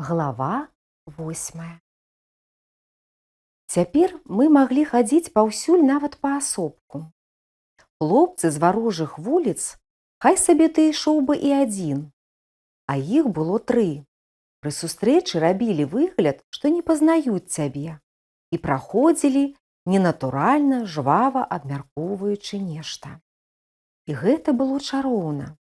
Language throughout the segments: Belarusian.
Глава 8. Цяпер мы маглі хадзіць паўсюль нават паасобку. Хлопцы з варожых вуліц, хай сабе ты ішоў бы і адзін, а іх было 3. Пры сустрэчы рабілі выгляд, што не пазнаюць цябе, і праходзілі ненатуральна, жвава абмяркоўваючы нешта. І гэта было чароўна.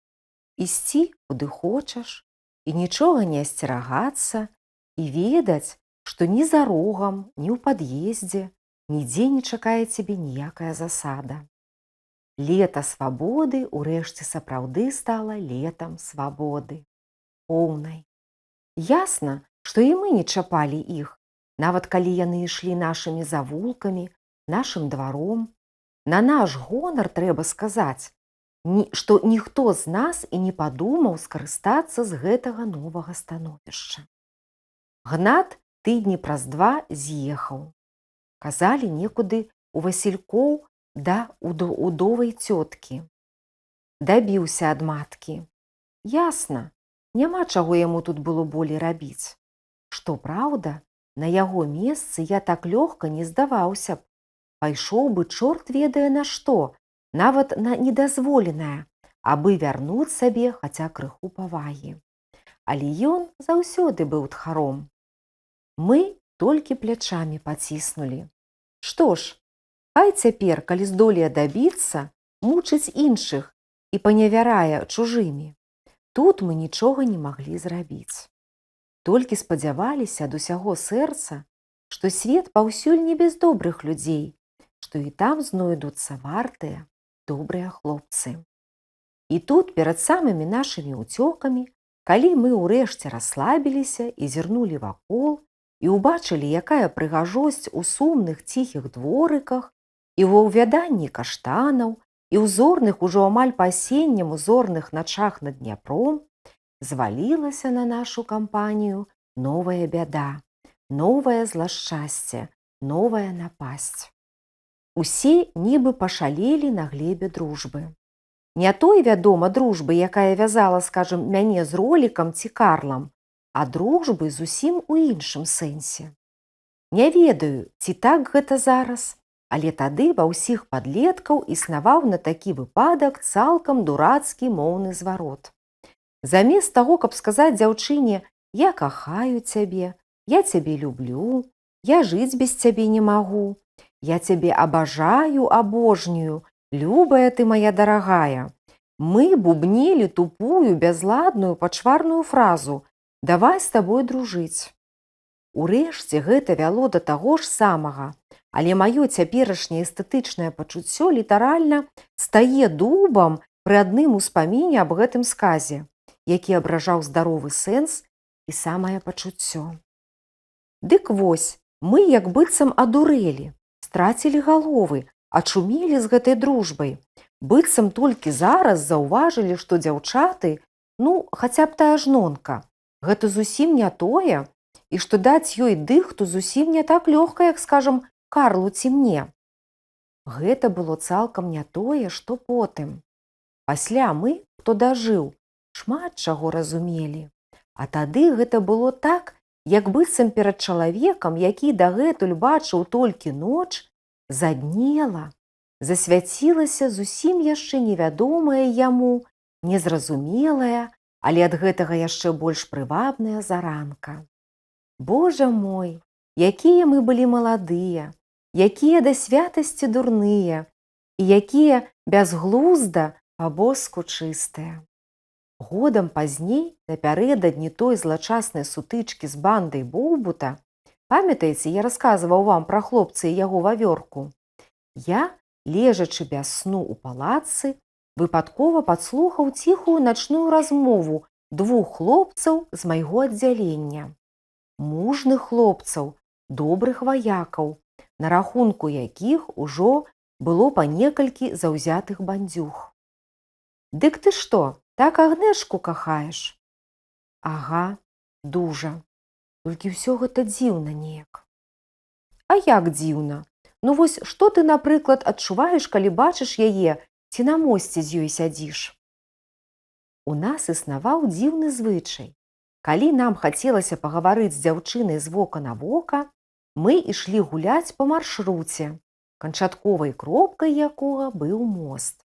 Ісці, куды хочаш, і нічога не асцерагацца, і ведаць, што ні за рогам, ні ў пад'ездзе, нідзе не чакае цябе ніякая засада. Лета свабоды ўрэшце сапраўды стала летам свабоды. Поўнай. Ясна, што і мы не чапалі іх, нават калі яны ішлі нашымі завулкамі, нашым дваром. На наш гонар трэба сказаць, што ніхто з нас і не падумаў скарыстацца з гэтага новага становішча. Гнат тыдні праз 2 з'ехаў. Казалі некуды у Васількоў да удовай цёткі. Дабіўся ад маткі. Ясна, няма чаго яму тут было болей рабіць. Што праўда, на яго месцы я так лёгка не здаваўся б. Пайшоў бы чорт ведае на што, нават на недазволенае, абы вярнуць сабе хаця крыху павагі. Але ён заўсёды быў тхаром. Мы толькі плячамі паціснулі. Што ж, хай цяпер, калі здолее дабіцца, мучыць іншых і панявярае чужымі. Тут мы нічога не маглі зрабіць. Толькі спадзяваліся ад усяго сэрца, што свет паўсюль не без добрых людзей, што і там знойдуцца вартыя, добрыя хлопцы. І тут перад самымі нашымі ўцёкамі, калі мы ўрэшце расслабіліся і зірнулі вакол і ўбачылі, якая прыгажосць у сумных ціхіх дворыках і ва ўвяданні каштанаў і ў зорных ужо амаль па-асенняму зорных начах над Дняпром, звалілася на нашу кампанію новая бяда, новае злашчасце, новая напасць. Усе нібы пашалелі на глебе дружбы. Не той, вядома, дружбы, якая вязала, скажам, мяне з Ролікам ці Карлам, а дружбы зусім у іншым сэнсе. Не ведаю, ці так гэта зараз, але тады ва ўсіх падлеткаў існаваў на такі выпадак цалкам дурацкі моўны зварот. Замест таго, каб сказаць дзяўчыне «Я кахаю цябе», «Я цябе люблю», «Я жыць без цябе не магу», «Я цябе абажаю, абожнюю», «Любая ты моя дарагая», мы бубнілі тупую, бязладную, пачварную фразу «Давай з табой дружыць». Урэшце гэта вяло да таго ж самага, але маё цяперашняе эстэтычнае пачуццё літаральна стае дубам пры адным успаміне аб гэтым сказе, які абражаў здаровы сэнс і самае пачуццё. Дык вось, мы як быццам адурэлі, страцілі галовы, ачумелі з гэтай дружбай. Быццам толькі зараз заўважылі, што дзяўчаты, хаця б тая жнонка, гэта зусім не тое, і што даць ёй дыхту зусім не так лёгка, як, скажам, Карлу ці мне. Гэта было цалкам не тое, што потым. Пасля мы, хто дажыў, шмат чаго разумелі. А тады гэта было так, як быццам перад чалавекам, які дагэтуль бачыў толькі ноч, заднела, засвяцілася зусім яшчэ невядомая яму, незразумелая, але ад гэтага яшчэ больш прывабная заранка. Божа мой, якія мы былі маладыя, якія да святасці дурныя, і якія бязглузда па-боску чыстыя. Годам пазней, напярэдадні той злачаснай сутычкі з бандай Боўбута, памятаеце, я расказваў вам пра хлопца і яго вавёрку, я, лежачы без сну ў палацы, выпадкова падслухаў ціхую начную размову 2 хлопцаў з майго аддзялення. Мужных хлопцаў, добрых ваякаў, на рахунку якіх ужо было па некалькі заўзятых бандзюг. Дык ты што, так Агнешку кахаеш? Ага, дужа. Толькі ўсё гэта дзіўна неяк. А як дзіўна? Вось што ты, напрыклад, адчуваеш, калі бачыш яе ці на мосце з ёй сядзіш? У нас існаваў дзіўны звычай. Калі нам хацелася пагаварыць з дзяўчынай з вока на вока, мы ішлі гуляць па маршруце, канчатковай кропкай якога быў мост.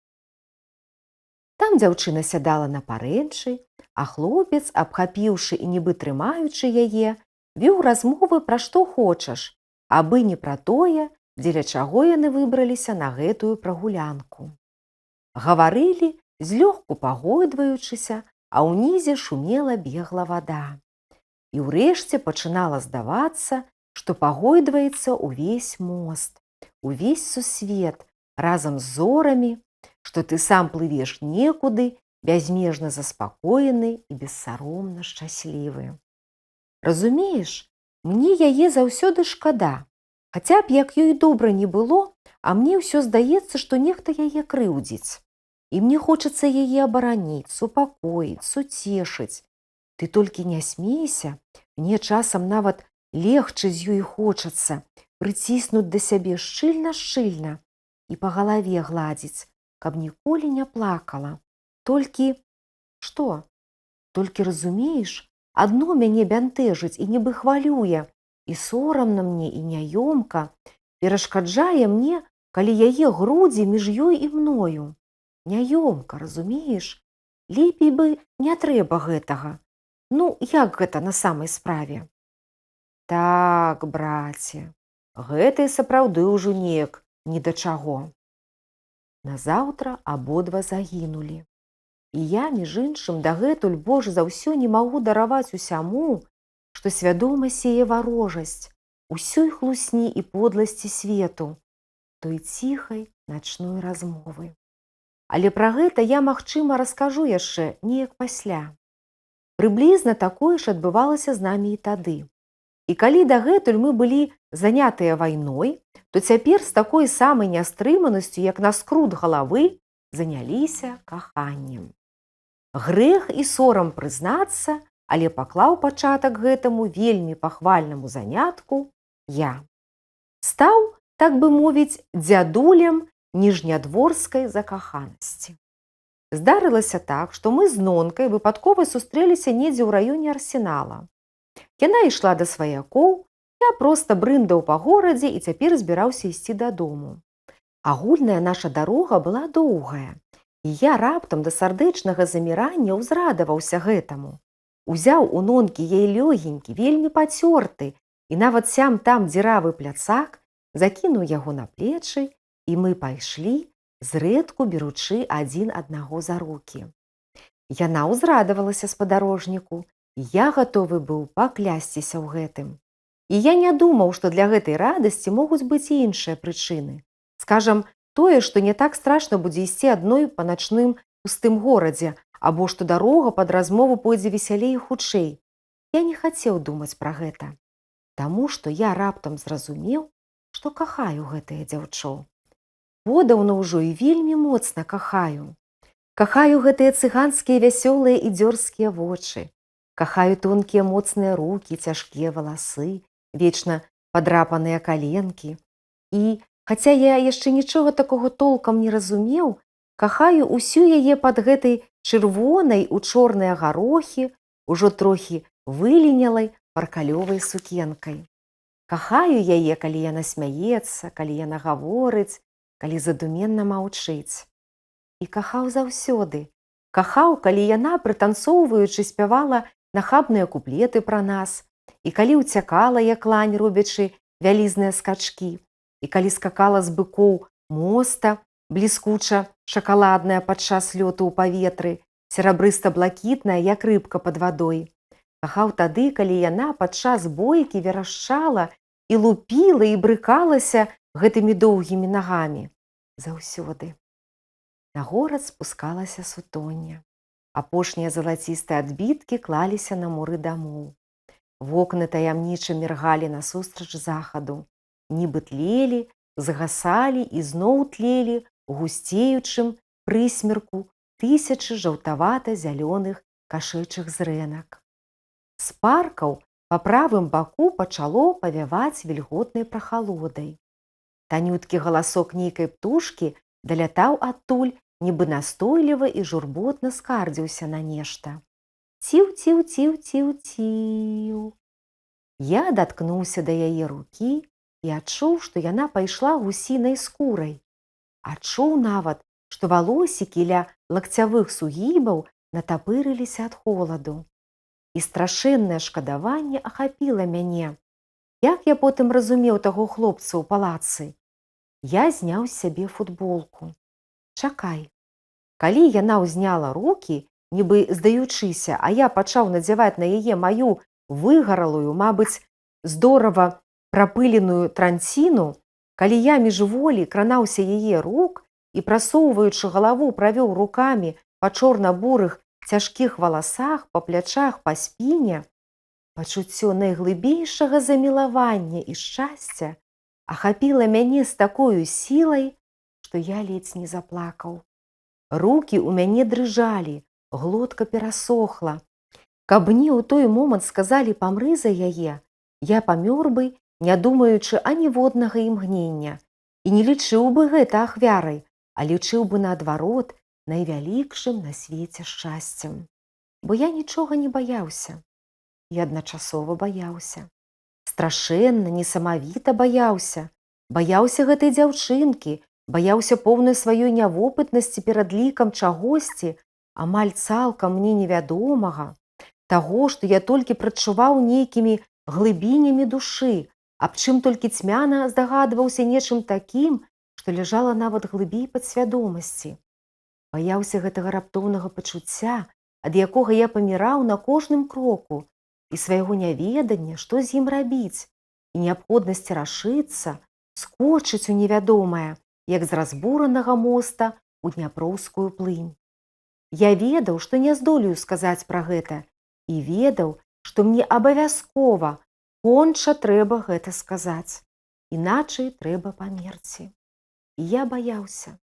Там дзяўчына сядала на парэнчы, а хлопец, абхапіўшы і нібы трымаючы яе, вёў размовы пра што хочаш, абы не пра тое, дзеля чаго яны выбраліся на гэтую прагулянку. Гаварылі, злёгку пагойдваючыся, а ўнізе шумела бегла вада. І ўрэшце пачынала здавацца, што пагойдваецца ўвесь мост, увесь сусвет, разам з зорамі, што ты сам плывеш некуды, бязмежна заспакоены і бессаромна шчаслівы. Разумееш, мне яе заўсёды шкада, хаця б як ёй добра не было, а мне ўсё здаецца, што нехта яе крыўдзіць. І мне хочацца яе абараніць, супакоіць, суцешыць. Ты толькі не смейся, мне часам нават легчы з ёй хочацца, прыціснуць да сябе шчыльна-шчыльна і па галаве гладзіць, каб ніколі не плакала. Толькі… Што? Толькі, разумееш, адно мяне бянтэжыць і нібы хвалюе, і сорамна мне, і няёмка, перашкаджае мне, калі яе грудзі між ёй і мною. Няёмка, разумееш? Лепей бы не трэба гэтага. Ну, як гэта на самай справе? Так, браце, гэта і сапраўды ўжо неяк ні да чаго. Назаўтра абодва загінулі. І я, між іншым, дагэтуль больш за ўсё не магу дараваць усяму, што свядома сее варожасць, усёй хлусні і подласці свету, той ціхай начной размовы. Але пра гэта я, магчыма, раскажу яшчэ неяк пасля. Прыблізна такое ж адбывалася з намі і тады. І калі дагэтуль мы былі занятыя вайной, то цяпер з такой самай нястрыманасцю, як на скрут галавы, заняліся каханнем. Грэх і сорам прызнацца, але паклаў пачатак гэтаму вельмі пахвальнаму занятку я. Стаў, так бы мовіць, дзядулем ніжнядворскай закаханасці. Здарылася так, што мы з нонкай выпадкова сустрэліся недзе ў раёне Арсенала. Яна ішла да сваякоў, я проста брындаў па горадзе і цяпер збіраўся ісці дадому. Агульная наша дарога была доўгая, і я раптам да сардэчнага замірання ўзрадаваўся гэтаму. Узяў у нонкі яе лёгенькі, вельмі пацёрты і нават сям-там дзіравы пляцак, закінуў яго на плечы, і мы пайшлі, зрэдку беручы адзін аднаго за рукі. Яна ўзрадавалася спадарожніку, я гатовы быў паклясціся ў гэтым. І я не думаў, што для гэтай радасці могуць быць і іншыя прычыны. Скажам, тое, што не так страшна будзе ісці адной па начным пустым горадзе, або што дарога пад размову пойдзе весялей і хутчэй. Я не хацеў думаць пра гэта, таму што я раптам зразумеў, што кахаю гэтае дзяўчо. Подаўна ўжо і вельмі моцна кахаю. Кахаю гэтыя цыганскія вясёлыя і дзёрзкія вочы. Кахаю тонкія моцныя рукі, цяжкія валасы, вечна падрапаныя каленкі. І, хаця я яшчэ нічога такога толкам не разумеў, кахаю усю яе пад гэтай чырвонай у чорныя гарохі, ужо трохі вылінялай паркалёвай сукенкай. Кахаю яе, калі яна смяецца, калі яна гаворыць, калі задуменна маўчыць. І кахаў заўсёды. Кахаў, калі яна, прытанцоўваючы, спявала нахабныя куплеты пра нас, і калі ўцякала, як лань, робячы вялізныя скачкі, і калі скакала з быкоў моста, бліскуча шакаладная падчас лёту ў паветры, серабрыста-блакітная, як рыбка пад вадой. Кахаў тады, калі яна падчас бойкі верашчала і лупіла і брыкалася гэтымі доўгімі нагамі. Заўсёды. На горад спускалася сутоння. Апошнія залацістыя адбіткі клаліся на муры дамоў. Вокны таямніча міргалі насустрач захаду. Нібы тлелі, згасалі і зноў тлелі, гусцеючым прысмерку тысячы жаўтавата-зялёных кашэчых зрэнак. З паркаў па правым баку пачало павяваць вільготнай прахалодай. Танюткі галасок нейкай птушкі далятаў адтуль, нібы настойліва і журботна скардзіўся на нешта. Ціў-ціў-ціў-ціў-ціў. Я даткнуўся да яе рукі і адчуў, што яна пайшла гусінай скурай. Адчуў нават, што валосікі ля лакцявых сугібаў натапырыліся ад холаду. І страшэннае шкадаванне ахапіла мяне. Як я потым разумеў таго хлопца ў палацы? Я зняў з сябе футболку. Чакай. Калі яна ўзняла рукі, нібы здаючыся, а я пачаў надзяваць на яе маю выгаралую, мабыць, здорава прапыленую транціну, калі я міжволі кранаўся яе рук і, прасоўваючы галаву, правёў рукамі па чорна-бурых цяжкіх валасах, па плячах, па спіне, пачуццё найглыбейшага замілавання і шчасця ахапіла мяне з такою сілай, што я ледзь не заплакаў. Рукі ў мяне дрыжалі, глотка перасохла. Каб мне ў той момант сказалі «памры за яе», я памёр бы, не думаючы аніводнага імгнення, і не лічыў бы гэта ахвярай, а лічыў бы наадварот найвялікшым на свеце шчасцем. Бо я нічога не баяўся. І адначасова баяўся. Страшэнна, несамавіта баяўся. Баяўся гэтай дзяўчынкі, баяўся поўнай сваёй нявопытнасці перад лікам чагосьці, амаль цалкам мне невядомага, таго, што я толькі прадчуваў нейкімі глыбінямі душы, аб чым толькі цьмяна здагадваўся нечым такім, што ляжала нават глыбей падсвядомасці. Баяўся гэтага раптоўнага пачуцця, ад якога я паміраў на кожным кроку, і свайго няведання, што з ім рабіць, і неабходнасці рашыцца, скочыць у невядомае, як з разбуранага моста ў дняпроўскую плынь. Я ведаў, што не здолею сказаць пра гэта, і ведаў, што мне абавязкова конча трэба гэта сказаць, іначай трэба памерці. І я баяўся.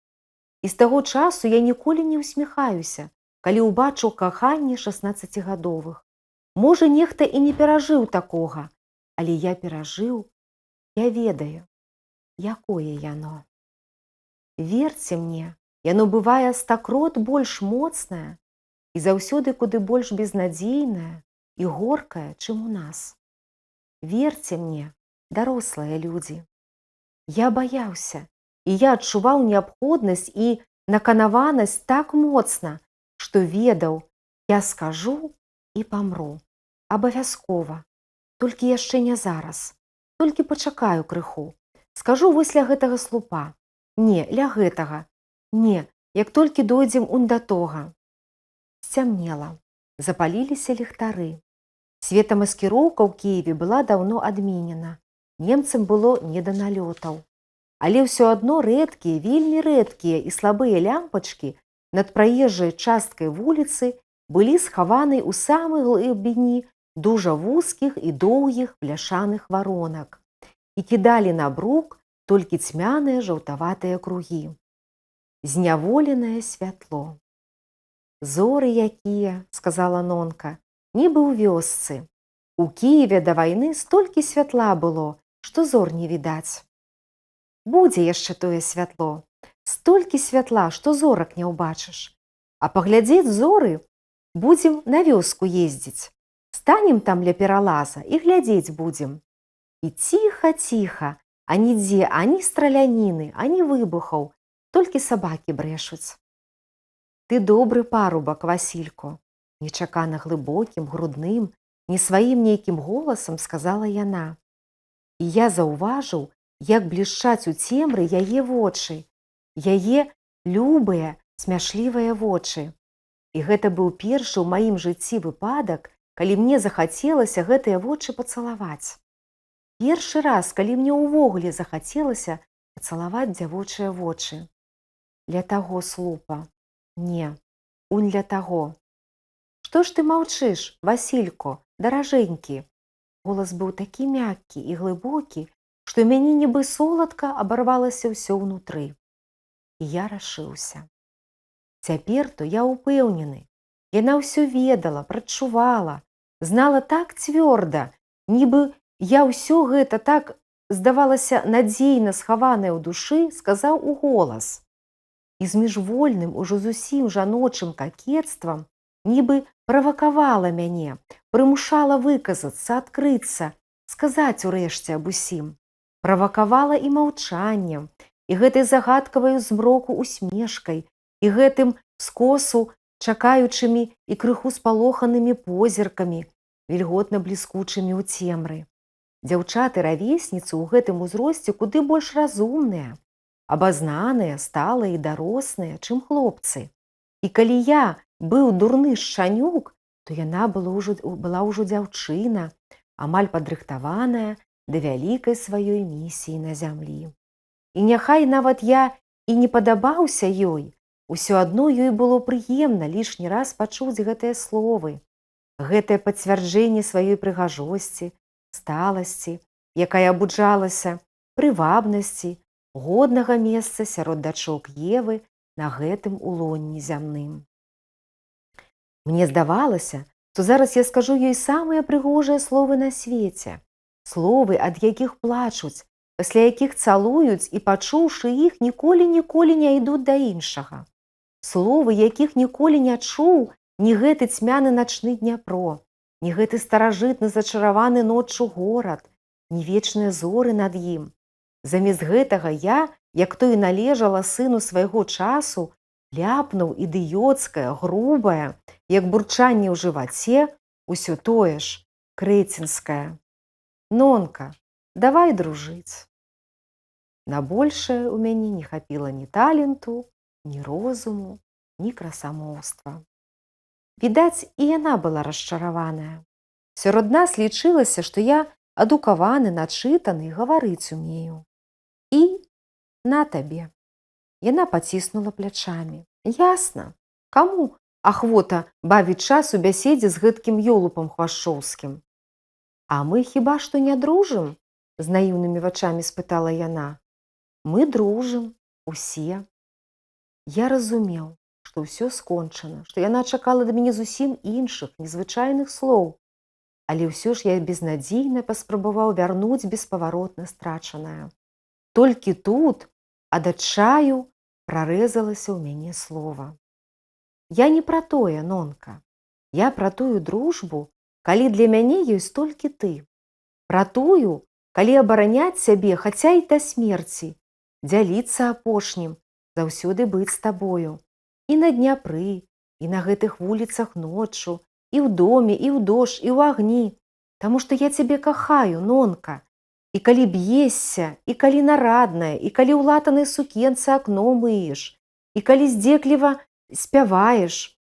І з таго часу я ніколі не ўсміхаюся, калі ўбачу каханне 16гадовых. Можа, нехта і не перажыў такога, але я перажыў, я ведаю, якое яно. Верце мне, яно бывае стакрот больш моцнае і заўсёды куды больш безнадзейнае і горкае, чым у нас. Верце мне, дарослыя людзі. Я баяўся, і я адчуваў неабходнасць і наканаванасць так моцна, што ведаў, я скажу і памру. Абавязкова. Толькі яшчэ не зараз. Толькі пачакаю крыху. Скажу вось ля гэтага слупа. Не, ля гэтага. Не, як толькі дойдзем да тога. Сцямнела. Запаліліся ліхтары. Светамаскіроўка ў Кіеве была даўно адменена. Немцам было не да налётаў. Але ўсё адно рэдкія, вельмі рэдкія і слабыя лямпачкі над праезжай часткай вуліцы былі схаваны ў самай глыбіні дужа вузкіх і доўгіх бляшаных варонак і кідалі на брук толькі цьмяныя жаўтаватыя кругі. Зняволенае святло. «Зоры якія», — сказала нонка, — «нібы ў вёсцы. У Кіеве да вайны столькі святла было, што зор не відаць. Будзе яшчэ тое святло, столькі святла, што зорак не ўбачыш. А паглядзець зоры будзем на вёску ездзіць. Станем там ля пералаза і глядзець будзем. І ціха-ціха, а нідзе ані страляніны, ані выбухаў, толькі сабакі брэшуць». «Ты добры парубак, Васілько», — нечакана глыбокім, грудным, не сваім нейкім голасам сказала яна. І я заўважыў, як блішчаць у цемры яе вочы, яе любыя, смяшлівыя вочы. І гэта быў першы ў маім жыцці выпадак, калі мне захацелася гэтыя вочы пацалаваць. Першы раз, калі мне ўвогуле захацелася пацалаваць дзявочыя вочы. Ля таго слупа. Не, унь ля таго. «Што ж ты маўчыш, Васілько, даражэнькі?» Голас быў такі мяккі і глыбокі, што мяне нібы соладка абарвалася ўсё ўнутры. І я рашыўся. Цяпер то я ўпэўнены. Яна ўсё ведала, прадчувала, знала так цвёрда, нібы я ўсё гэта так, здавалася, надзейна схаванае ў душы, сказаў уголас. І з міжвольным, ужо зусім жаночым какецтвам, нібы правакавала мяне, прымушала выказацца, адкрыцца, сказаць урэшце аб усім. Правакавала і маўчаннем, і гэтай загадкавай змроку усмешкай, і гэтым скосу чакаючымі і крыху спалоханымі позіркамі, вільготна бліскучымі ў цемры. Дзяўчаты-равесніцы ў гэтым узросце куды больш разумныя, абазнаныя, сталыя і дарослыя, чым хлопцы. І калі я быў дурны шчанюк, то яна была ўжо дзяўчына, амаль падрыхтаваная да вялікай сваёй місіі на зямлі. І няхай нават я і не падабаўся ёй, усё адно ёй было прыемна лішні раз пачуць гэтыя словы, гэтае пацвярджэнне сваёй прыгажосці, сталасці, якая абуджалася, прывабнасці, годнага месца сярод дачок Евы на гэтым улонні зямным. Мне здавалася, што зараз я скажу ёй самыя прыгожыя словы на свеце, словы, ад якіх плачуць, пасля якіх цалуюць і, пачуўшы іх, ніколі не ідуць да іншага. Словы, якіх ніколі не чуў ні гэты цьмяны начны Дняпро, ні гэты старажытны зачараваны ноччу горад, ні вечныя зоры над ім. Замест гэтага я, як то і належала сыну свайго часу, ляпнуў ідыёцкае, грубае, як бурчанне ў жываце, усё тое ж, крэцінскае. Нонка, давай дружыць. На большае ў мяне не хапіла ні таленту, ні розуму, ні красамоўства. Відаць, і яна была расчараваная. Сярод нас лічылася, што я адукаваны, начытаны, гаварыць умею. І на табе. Яна паціснула плячамі. Ясна, каму ахвота бавіць час у бяседзе з гэткім ёлупам хвашчоўскім? А мы хіба што не дружым? З наіўнымі вачамі спытала яна. Мы дружым, усе. Я разумеў, што ўсё скончана, што яна чакала да мяне зусім іншых, незвычайных слоў. Але ўсё ж я безнадзейна паспрабаваў вярнуць беспаваротна страчанае. Толькі тут, ад адчаю, прарэзалася ў мяне слова. Я не пра тое, Нонка. Я пра тую дружбу, калі для мяне ёсць толькі ты. Пра тую, калі абараняць сябе хаця і да смерці, дзяліцца апошнім, заўсёды быць з табою. І на Дняпры, і на гэтых вуліцах ноччу, і ў доме, і ў дождж, і ў агні. Таму што я цябе кахаю, Нонка. І калі б'ешся, і калі нарадная, і калі ў латанай сукенцы акно мыеш, і калі здзекліва спяваеш,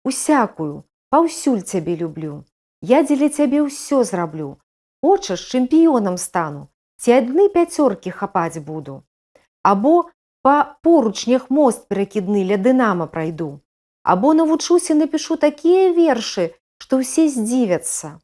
усякую, паўсюль цябе люблю. Я дзеля цябе ўсё зраблю. Хочаш, чэмпіёнам стану, ці адны 5 хапаць буду. Або па поручнях мост перакідны ля дынама прайду. Або навучуся напішу такія вершы, што ўсе здзівяцца.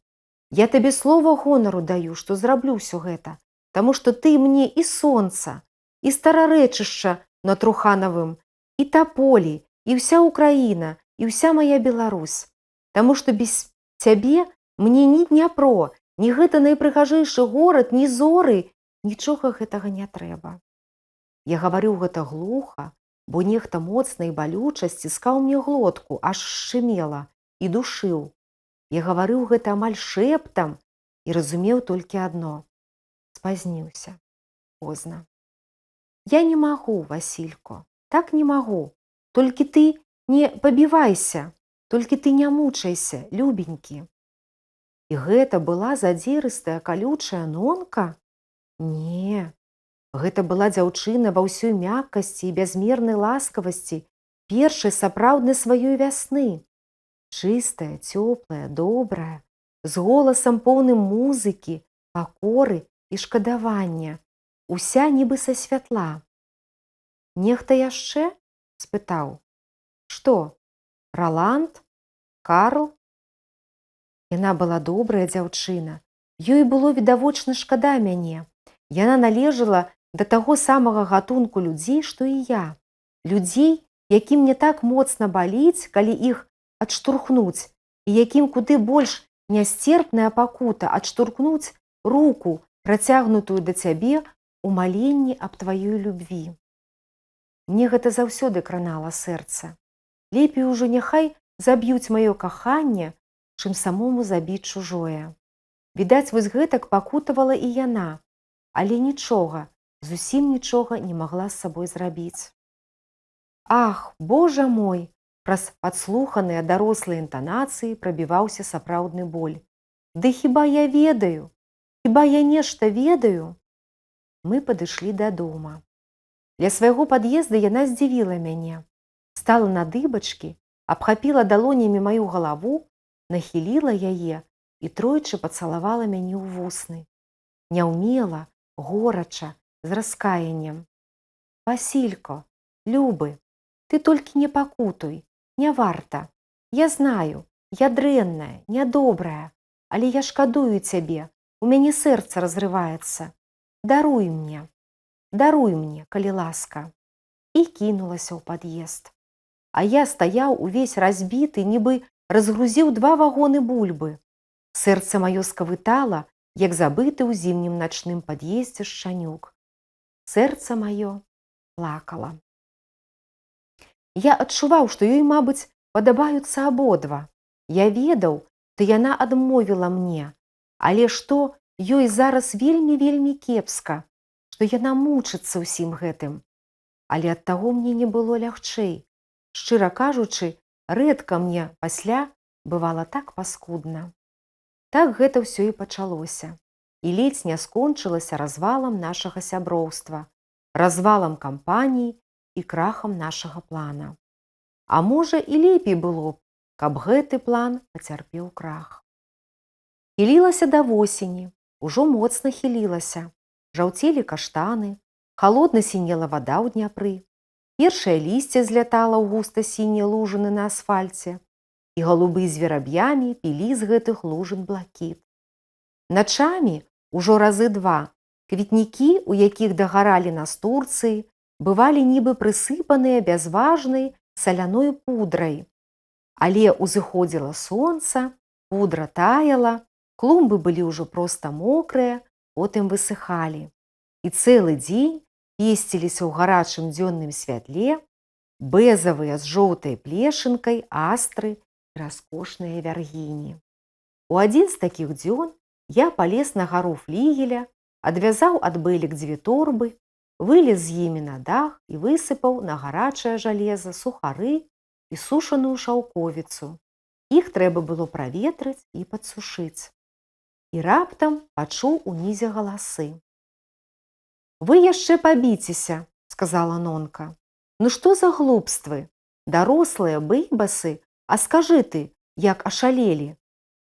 Я табе слова гонару даю, што зраблю ўсё гэта, таму што ты мне і сонца, і старарэчышча на Труханавым, і таполі, і ўся Украіна, і ўся мая Беларусь. Таму што без цябе мне ні Дняпро, ні гэта найпрыгажэйшы горад, ні зоры, нічога гэтага не трэба. Я гаварыў гэта глуха, бо нехта моцна і балюча сціскаў мне глотку, аж шчымела, і душыў. Я гаварыў гэта амаль шэптам і разумеў толькі адно. Спазніўся. Позна. Я не магу, Васілько, так не магу. Толькі ты не пабівайся, толькі ты не мучайся, любенькі. І гэта была задзірыстая, калючая Нонка? Не, гэта была дзяўчына ва ўсёй мяккасці і бязмернай ласкавасці першай сапраўднай сваёй вясны. Чыстая, цёплая, добрая, з голасам поўным музыкі, пакоры і шкадавання, уся нібы са святла. Нехта яшчэ? Спытаў. Што? Раланд? Карл? Яна была добрая дзяўчына. Ёй было відавочна шкада мяне. Яна належала да таго самага гатунку людзей, што і я. Людзей, якім не так моцна баліць, калі іх адштурхнуць, і якім куды больш нясцерпная пакута адштурхнуць руку, працягнутую да цябе ў маленні аб тваёй любві. Мне гэта заўсёды кранала сэрца. Лепей ужо няхай заб'юць маё каханне, чым самому забіць чужое. Відаць, вось гэтак пакутавала і яна, але нічога, зусім нічога не магла з сабой зрабіць. Ах, Божа мой! Праз падслуханыя дарослыя інтанацыі прабіваўся сапраўдны боль. Ды хіба я ведаю? Хіба я нешта ведаю? Мы падышлі да дома. Ля свайго пад'езда яна здзівіла мяне. Стала на дыбачкі, абхапіла далонямі маю галаву, нахіліла яе і тройчы пацалавала мяне ў вусны. Няўмела, горача, з раскаяннем. Васілько, любы, ты толькі не пакутуй, не варта. Я знаю, я дрэнная, нядобрая, але я шкадую цябе, у мяне сэрца разрываецца. Даруй мне, калі ласка. І кінулася ў пад'езд. А я стаяў увесь разбіты, нібы разгрузіў 2 вагоны бульбы. Сэрца маё скавытала, як забыты ў зімнім начным пад'ездзе шчанюк. Сэрца маё плакала. Я адчуваў, што ёй, мабыць, падабаюцца абодва. Я ведаў, то яна адмовіла мне, але што ёй зараз вельмі кепска, што яна мучыцца ўсім гэтым. Але ад таго мне не было лягчэй. Шчыра кажучы, рэдка мне пасля бывала так паскудна. Так гэта ўсё і пачалося. І ледзь не скончылася развалам нашага сяброўства, развалам кампаніі і крахам нашага плана. А можа, і лепей было б, каб гэты план пацярпеў крах. Хілілася да восені, ужо моцна хілілася. Жаўцелі каштаны, халодна сінела вада ў Дняпры, першае лісце злятала ў густа-сінія лужыны на асфальце, і галубы з вераб'ямі пілі з гэтых лужын блакіт. Начамі, ужо разы 2, квітнікі, у якіх дагаралі настурцыі, бывалі нібы прысыпаныя бязважнай саляной пудрай. Але ўзыходзіла сонца, пудра таяла, клумбы былі ўжо проста мокрыя, потым высыхалі. І цэлы дзень песціліся ў гарачым дзённым святле бэзавыя з жоўтай плешынкай астры і раскошныя вяргіні. У адзін з такіх дзён я палез на гару флігеля, адвязаў ад бэлек 2 торбы, вылез з імі на дах і высыпаў на гарачае жалеза сухары і сушаную шаўковіцу. Іх трэба было праветрыць і падсушыць. І раптам пачуў унізе галасы. «Вы яшчэ пабіцеся», – сказала нонка. «Ну што за глупствы? Дарослыя бэйбасы, а скажы ты, як ашалелі.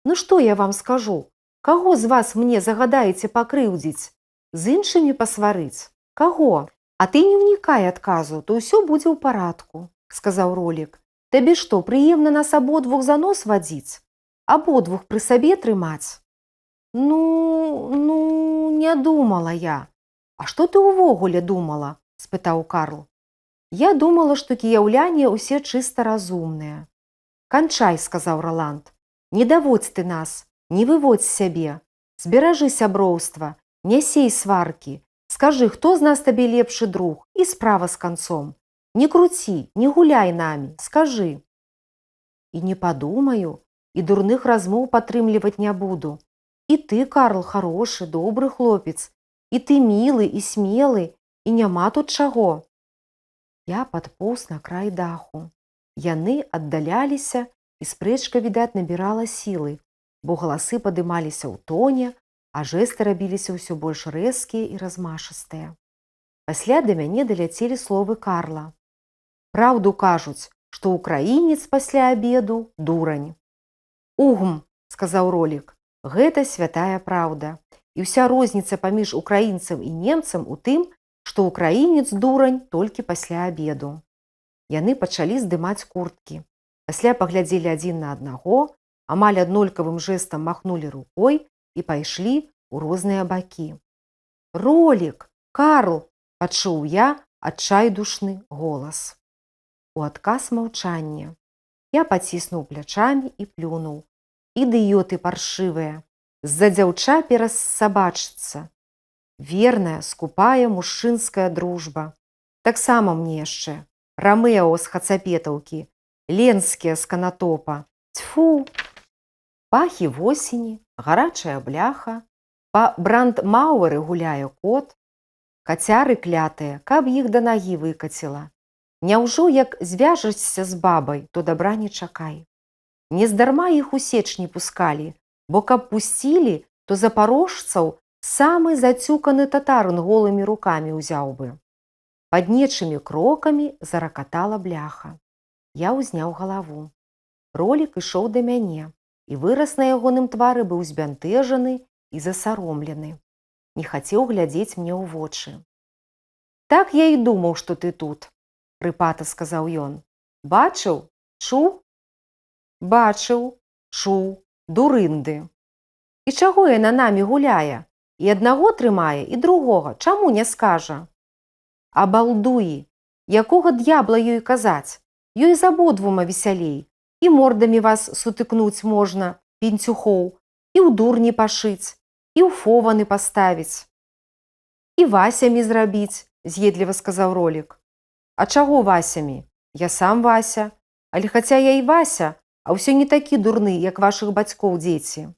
Ну што я вам скажу? Каго з вас мне загадаеце пакрыўдзіць? З іншымі пасварыць? Каго? А ты не ўнікай адказу, то ўсё будзе ў парадку», – сказаў Ролік. «Табе што, прыемна нас абодвух за нос вадзіць? Абодвух пры сабе трымаць?» Ну, не думала я. «А што ты ўвогуле думала?» – спытаў Карл. «Я думала, што кіяўляне ўсе чыста разумныя». «Канчай», – сказаў Раланд. «Не даводзь ты нас, не выводзь сябе. Зберажы сяброўства, не сей сваркі. Скажы, хто з нас табе лепшы друг, і справа з канцом. Не круці, не гуляй намі, скажы». «І не падумаю, і дурных размоў падтрымліваць не буду. І ты, Карл, харошы, добры хлопец, і ты мілы і смелы, і няма тут чаго». Я падпоўз на край даху. Яны аддаляліся, і спрэчка, відаць, набірала сілы, бо галасы падымаліся ў тоне, а жэсты рабіліся ўсё больш рэзкія і размашыстыя. Пасля да мяне даляцелі словы Карла. «Праўду кажуць, што ўкраінец пасля абеду дурань». «Угм», – сказаў Ролік. «Гэта святая праўда. І ўся розніца паміж украінцам і немцам у тым, што ўкраінец дурань толькі пасля абеду». Яны пачалі здымаць курткі. Пасля паглядзелі адзін на аднаго, амаль аднолькавым жэстам махнулі рукой і пайшлі ў розныя бакі. «Ролік! Карл!» – пачуў я адчайдушны голас. У адказ маўчанне. Я паціснуў плячамі і плюнуў. «Ідыёты паршывыя! З-за дзяўча перасабачыцца. Верная, скупая мужчынская дружба. Таксама мне яшчэ. Рамео з Хацапетаўкі. ленскія з канатопа. Цьфу! Пахі восені, гарачая бляха, па Брандмауэры гуляе кот, кацяры клятыя, каб іх да нагі выкаціла. Няўжо, як звяжешся з бабай, то дабра не чакай. Нездарма іх у сеч не пускалі, бо каб пусцілі, то запарожцаў самы зацюканы татарын голымі рукамі ўзяў бы. Пад нечымі крокамі заракатала бляха. Я ўзняў галаву. Ролік ішоў да мяне, і выраз на ягоным твары быў збянтэжаны і засаромлены. Не хацеў глядзець мне ў вочы. «Так я і думаў, што ты тут», – рыпата сказаў ён. «Бачыў? Чуў?» «Бачыў, чуў, дурынды. І чаго яна намі гуляе? І аднаго трымае, і другога. Чаму не скажа?» «Абалдуі! Якога д'ябла ёй казаць? Ёй з абодвума весялей. І мордамі вас сутыкнуць можна, пінцюхоў, і ў дурні пашыць, і ў фованы паставіць. І Васямі зрабіць», – з'едліва сказаў Ролік. «А чаго Васямі? Я сам Вася. Але хаця я і Вася, а ўсё не такі дурны, як вашых бацькоў дзеці».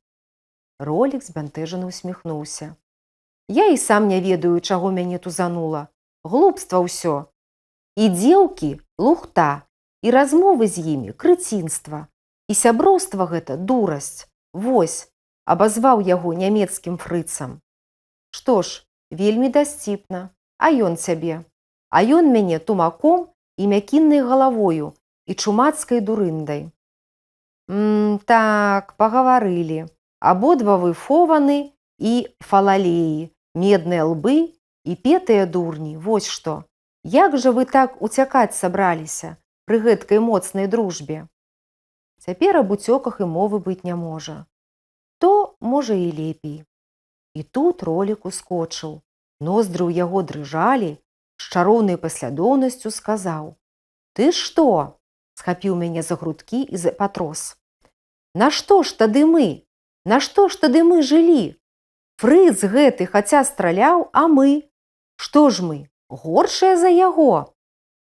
Ролік збянтэжана усміхнуўся. «Я і сам не ведаю, чаго мяне тузанула. Глупства ўсё. І дзеўкі – лухта, і размовы з імі – крыцінства, і сяброўства гэта – дурасць. Вось», – абазваў яго нямецкім фрыцам. «Што ж, вельмі дасціпна. А ён цябе? А ён мяне тумаком і мякіннай галавою і чумацкай дурындай». Так, пагаварылі. Абодва вы фованы і фалалеі, медныя лбы і петыя дурні. Вось што. Як жа вы так уцякаць сабраліся пры гэткай моцнай дружбе? Цяпер аб уцёках і мовы быць не можа. То, можа, і лепей. І тут Ролік ускочыў. Ноздры ў яго дрыжалі, з чароўнай паслядоўнасцю сказаў: «Ты што?» – схапіў мяне за грудкі і патрос. «Нашто ж тады мы? Нашто ж тады мы жылі? Фрыц гэты хаця страляў, а мы? Што ж мы, горшыя за яго?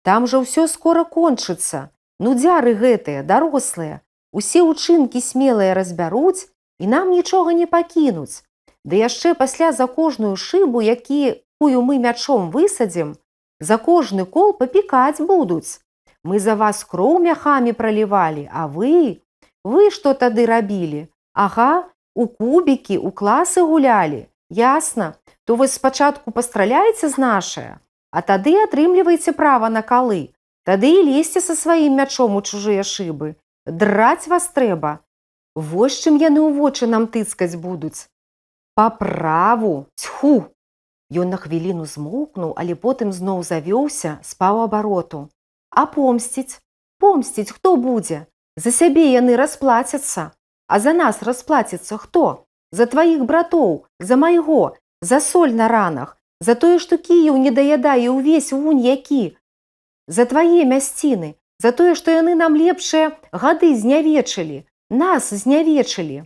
Там жа ўсё скора кончыцца. Нудзяры гэтыя, дарослыя, усе ўчынкі смелыя разбяруць і нам нічога не пакінуць. Ды яшчэ пасля за кожную шыбу, якую мы мячом высадзім, за кожны кол папікаць будуць. Мы за вас кроў мяхамі пралівалі, а вы? Вы што тады рабілі? Ага, у кубікі, у класы гулялі. Ясна, то вы спачатку пастраляеце з нашае, а тады атрымліваеце права на калы. Тады і лезьце са сваім мячом у чужыя шыбы. Драць вас трэба. Вось чым яны ў вочы нам тыцкаць будуць. Па праву, цьху!» Ён на хвіліну змоўкнуў, але потым зноў завёўся з паўабароту. «А помсціць? Помсціць хто будзе? За сябе яны расплацяцца. А за нас расплаціцца хто? За тваіх братоў, за майго, за соль на ранах, за тое, што Кіеў не даядае ўвесь вунь які. За твае мясціны, за тое, што яны нам лепшыя гады знявечылі, нас знявечылі».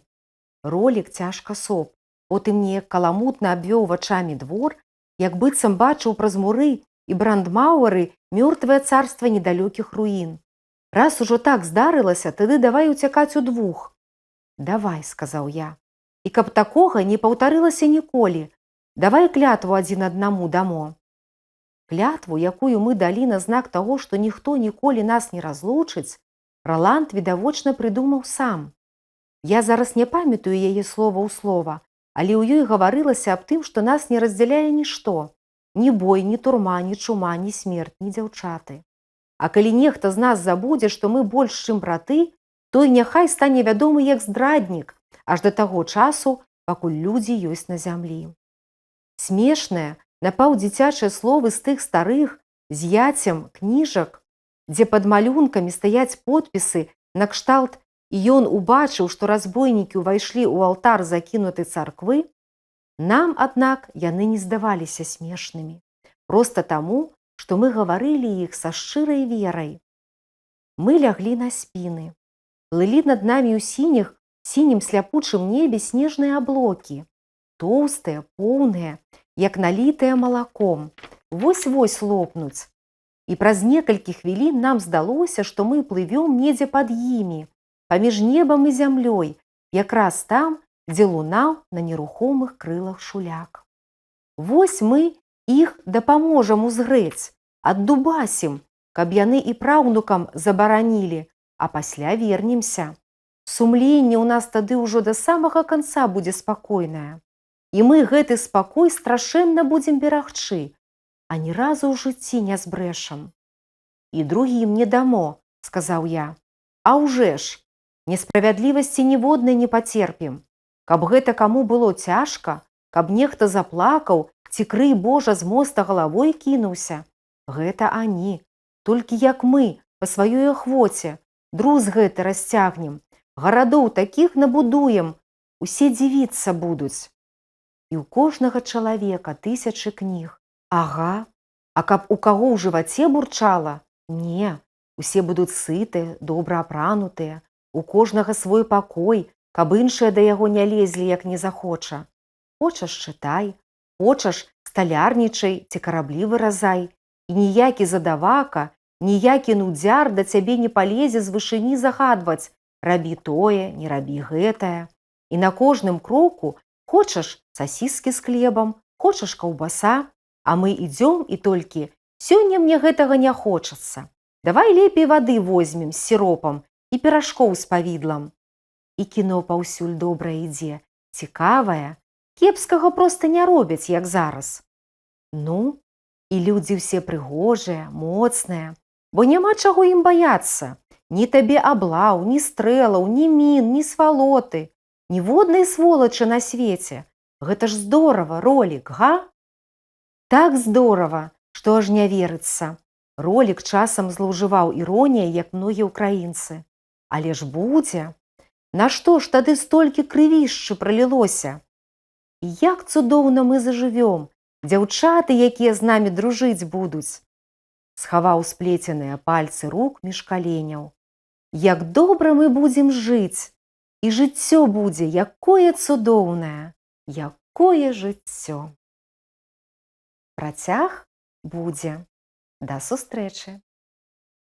Ролік цяжка соп. Потым неяк каламутна абвёў вачамі двор, як быццам бачыў праз муры і Брандмауэры мёртвае царства недалёкіх руін. «Раз ужо так здарылася, тады давай уцякаць удвух». «Давай», – сказаў я. «І каб такога не паўтарылася ніколі. Давай клятву адзін аднаму дамо». Клятву, якую мы далі на знак таго, што ніхто ніколі нас не разлучыць, Раланд відавочна прыдумаў сам. Я зараз не памятаю яе слова ў слова, але ў ёй гаварылася аб тым, што нас не раздзяляе нішто. Ні бой, ні турма, ні чума, ні смерць, ні дзяўчаты. А калі нехта з нас забудзе, што мы больш, чым браты, той няхай стане вядомы як здраднік, аж да таго часу, пакуль людзі ёсць на зямлі». Смешныя, напаўдзіцячыя словы з тых старых, з яцем, кніжак, дзе пад малюнкамі стаяць подпісы накшталт «І ён убачыў, што разбойнікі ўвайшлі ў алтар закінутай царквы», нам, аднак, яны не здаваліся смешнымі. Проста таму, што мы гаварылі іх са шчырай верай. Мы ляглі на спіны. Плылі над намі ў сінім сляпучым небе снежныя аблокі. Тоўстыя, поўныя, як налітыя малаком. Вось-вось лопнуць. І праз некалькі хвілін нам здалося, што мы плывём недзе пад імі, паміж небам і зямлёй, якраз там, дзе лунаў на нерухомых крылах шуляк. Вось мы іх дапаможам узгрэць, аддубасім, каб яны і праўнукам забаранілі, а пасля вернемся. Сумленне ў нас тады ўжо да самага канца будзе спакойнае. І мы гэты спакой страшэнна будзем берагчы, а ні разу ў жыцці не збрэшам. І другім не дамо, сказаў я. А ўжэ ж, несправядлівасці ніводнай не пацерпім. Каб гэта каму было цяжка, каб нехта заплакаў, ці крый Божа з моста галавой кінуўся. Гэта ані. Толькі як мы, па сваёй ахвоце, друз гэты расцягнем, гарадоў такіх набудуем, усе дзівіцца будуць. І ў кожнага чалавека тысячы кніг. Ага, а каб у каго ў жываце бурчала? Не, усе будуць сытыя, добра апранутыя, у кожнага свой пакой, каб іншыя да яго не лезлі, як не захоча. Хочаш чытай, хочаш сталярнічай ці караблі выразай, і ніякі задавака, ніякі нудзяр да цябе не палезе з вышыні загадваць: рабі тое, не рабі гэтае. І на кожным кроку хочаш сасіскі з хлебам, хочаш каўбаса, а мы ідзём і толькі: сёння мне гэтага не хочацца. Давай лепей вады возьмем з сіропам і піражкоў з павідлам. І кіно паўсюль добра ідзе, цікавае, кепскага проста не робяць, як зараз. Ну, і людзі ўсе прыгожыя, моцныя, бо няма чаго ім баяцца. Ні табе аблаў, ні стрэлаў, ні мін, ні свалоты, ніводнай сволачы на свеце. Гэта ж здорава, Ролік, га? Так здорава, што аж не верыцца. Ролік часам злоўжываў іроніяй, як многія ўкраінцы. Але ж будзе. Нашто ж тады столькі крывішчы пралілося? І як цудоўна мы зажывём, дзяўчаты, якія з намі дружыць будуць. Схаваў сплеценыя пальцы рук між каленяў. Як добра мы будзем жыць, і жыццё будзе, якое цудоўнае, якое жыццё. Працяг будзе. Да сустрэчы.